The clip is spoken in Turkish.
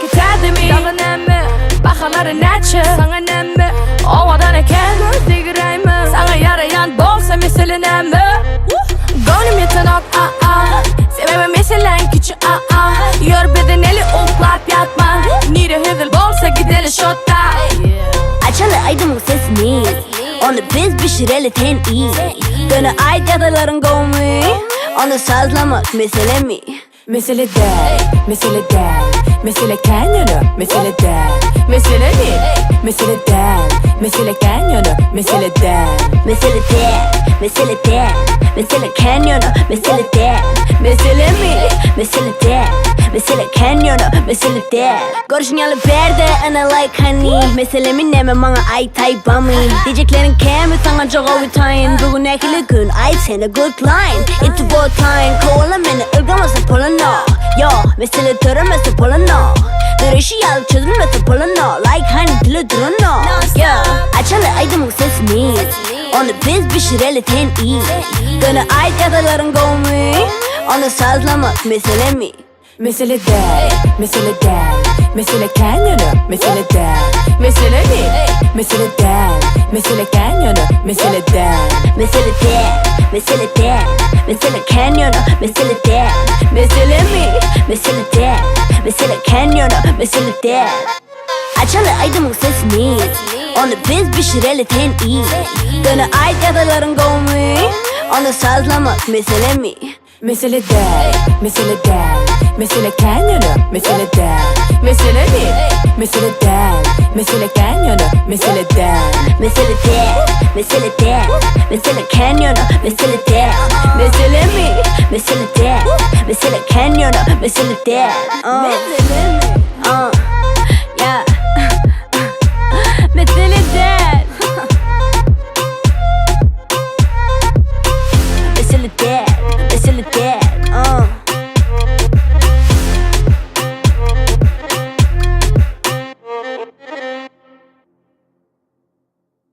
ketadi mi? Dağın emmi, bakaları neçi? Sana nemmi, ovadan eken özdigireymi? Sana yarayan bolsa meselenemi? Gönlüm yetenek sebebe meselen küçü Yor bedeneli uclap yatma Nire hüdül bolsa gideli şotta Açalı aydımın sesini Onu biz pişireli ten iyi Döne ait yadaların gomi Onu sazlamak meselemi. Mesele değil, mesele değil Mesele kendini, mesele değil Mesele mi? Mesele değil Mesele kendini, mesele değil Mesele değil, mesele değil Mesele kanyonu, mesele değil Mesele mi? Mesele değil Mesele kanyonu, mesele değil Görüşün yalı berde, ana like honey Meselemi neme bana ait bami Diyeceklerin kemi sana çok ovutayin Bugün ekili gün, ait sene good line Into both time, kovala beni ılgaması polano Yo, mesele töremesi polano Dürüşü yalı çözülmesi polano Like honey dili durano Yo, açalı aydımın sesini Onu biz pişireli ten iyi Döne ait yadaların gomi Onu sazlamak meselemi. Mesele değil, mesele değil Mesele kendini, mesele değil Mesele mi? Mesele değil Mesele kendini, mesele değil Mesele değil, mesele değil Mesele kanyonu, mesele değil Mesele mi? Mesele değil Mesele kanyonu, mesele değil Açalı aydımın sesini Onu biz pişireli ten iyi Döne ait yadaların gomi Onu sazlamak meselemi. Mesele değil, mesele değil Mesele kendini, mesele değil Mesele mi? Mesele değil Mesele kendini, mesele değil Mesele değil, mesele değil Mesele kanyonu, mesele değil Mesele mi? Mesele değil Mesele kanyonu, mesele değil Mesele mi?